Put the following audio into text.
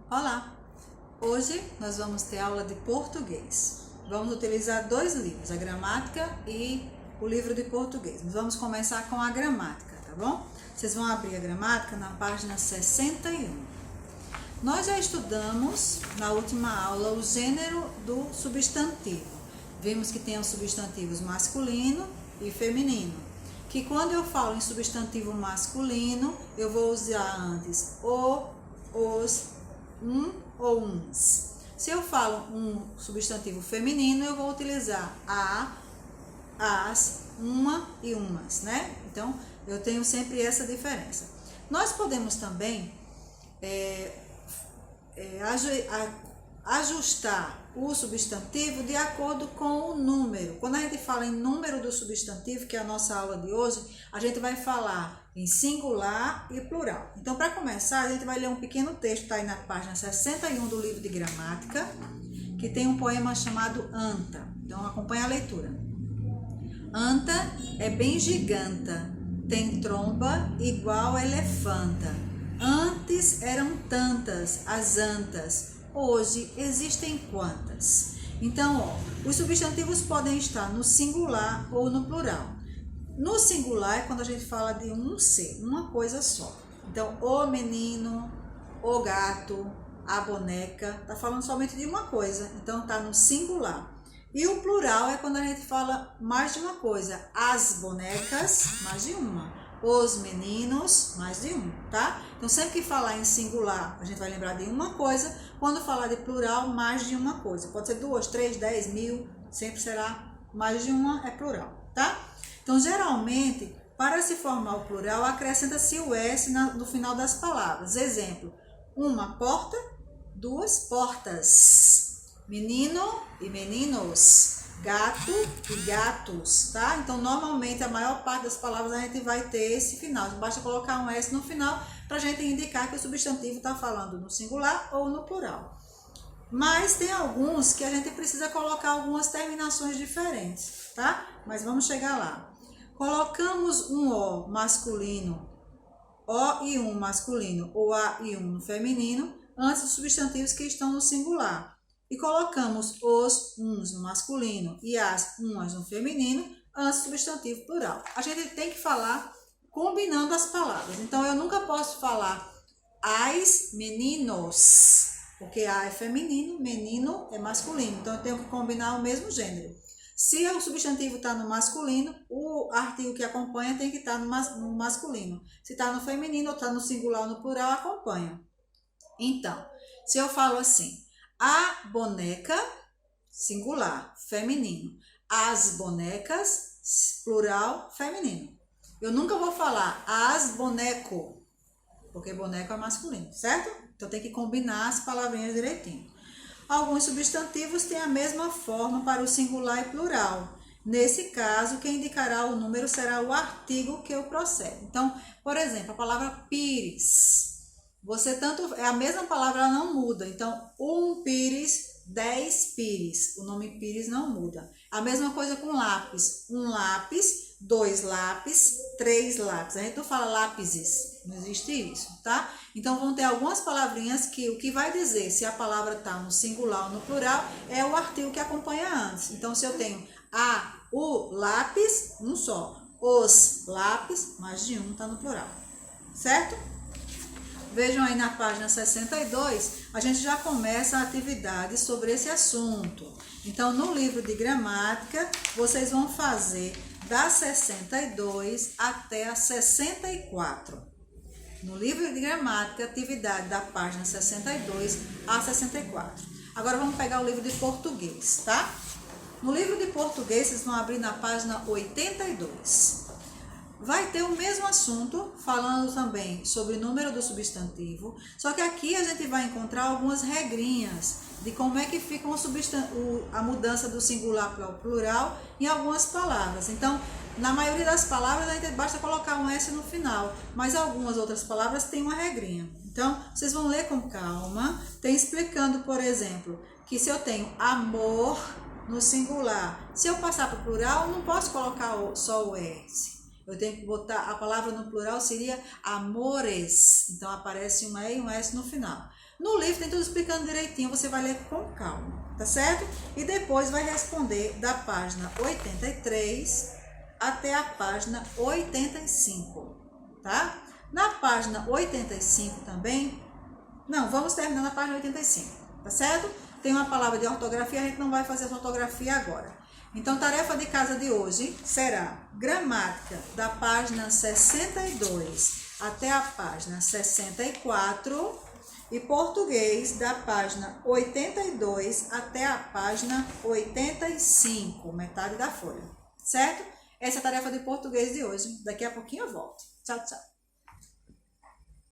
Olá! Hoje nós vamos ter aula de português. Vamos utilizar dois livros, a gramática e o livro de português. Mas vamos começar com a gramática, tá bom? Vocês vão abrir a gramática na página 61. Nós já estudamos na última aula o gênero do substantivo. Vimos que tem os substantivos masculino e feminino. Que quando eu falo em substantivo masculino, eu vou usar antes o, os, um ou uns. Se eu falo um substantivo feminino, eu vou utilizar a, as, uma e umas, né? Então, eu tenho sempre essa diferença. Nós podemos também ajustar o substantivo de acordo com o número. Quando a gente fala em número do substantivo, que é a nossa aula de hoje, a gente vai falar em singular e plural. Então, para começar, a gente vai ler um pequeno texto, está aí na página 61 do livro de gramática, que tem um poema chamado Anta. Então, acompanha a leitura. Anta é bem giganta, tem tromba igual elefanta. Antes eram tantas as antas, hoje existem quantas? Então, os substantivos podem estar no singular ou no plural. No singular é quando a gente fala de um ser, uma coisa só. Então, o menino, o gato, a boneca, tá falando somente de uma coisa, então tá no singular. E o plural é quando a gente fala mais de uma coisa, as bonecas, mais de uma, os meninos, mais de um, tá? Então, sempre que falar em singular, a gente vai lembrar de uma coisa, quando falar de plural, mais de uma coisa. Pode ser 2, 3, 10, 1000, sempre será mais de uma, é plural, tá? Então, geralmente, para se formar o plural, acrescenta-se o S no final das palavras. Exemplo, uma porta, duas portas. Menino e meninos. Gato e gatos, tá? Então, normalmente, a maior parte das palavras a gente vai ter esse final. Basta colocar um S no final para a gente indicar que o substantivo está falando no singular ou no plural. Mas tem alguns que a gente precisa colocar algumas terminações diferentes, tá? Mas vamos chegar lá. Colocamos um O masculino, O e um masculino, ou A e um no feminino, antes dos substantivos que estão no singular. E colocamos os uns no masculino e as umas no feminino, antes do substantivo plural. A gente tem que falar combinando as palavras. Então, eu nunca posso falar as meninos, porque A é feminino, menino é masculino. Então, eu tenho que combinar o mesmo gênero. Se o substantivo está no masculino, o artigo que acompanha tem que estar no masculino. Se está no feminino ou está no singular ou no plural, acompanha. Então, se eu falo assim, a boneca, singular, feminino. As bonecas, plural, feminino. Eu nunca vou falar as boneco, porque boneco é masculino, certo? Então tem que combinar as palavrinhas direitinho. Alguns substantivos têm a mesma forma para o singular e plural. Nesse caso, quem indicará o número será o artigo que o procede. Então, por exemplo, a palavra pires. É a mesma palavra, ela não muda. Então, um pires, 10 pires. O nome pires não muda. A mesma coisa com lápis. Um lápis, 2 lápis, 3 lápis. A gente não fala lápises, não existe isso, tá? Então, vão ter algumas palavrinhas que o que vai dizer se a palavra está no singular ou no plural é o artigo que acompanha antes. Então, se eu tenho o lápis, um só. Os lápis, mais de um, está no plural, certo? Vejam aí na página 62, a gente já começa a atividade sobre esse assunto. Então, no livro de gramática, vocês vão fazer da 62 até a 64. No livro de gramática, atividade da página 62 a 64. Agora, vamos pegar o livro de português, tá? No livro de português, vocês vão abrir na página 82. Vai ter o mesmo assunto, falando também sobre o número do substantivo, só que aqui a gente vai encontrar algumas regrinhas de como é que fica a mudança do singular para o plural em algumas palavras. Então, na maioria das palavras, a gente basta colocar um S no final, mas algumas outras palavras têm uma regrinha. Então, vocês vão ler com calma, tem explicando, por exemplo, que se eu tenho amor no singular, se eu passar para o plural, eu não posso colocar só o S. Eu tenho que botar, a palavra no plural seria amores. Então, aparece um E e um S no final. No livro tem tudo explicando direitinho, você vai ler com calma, tá certo? E depois vai responder da página 83 até a página 85, tá? Na página 85 também, não, vamos terminar na página 85, tá certo? Tem uma palavra de ortografia, a gente não vai fazer essa ortografia agora. Então, tarefa de casa de hoje será gramática da página 62 até a página 64 e português da página 82 até a página 85, metade da folha, certo? Essa é a tarefa de português de hoje. Daqui a pouquinho eu volto. Tchau, tchau.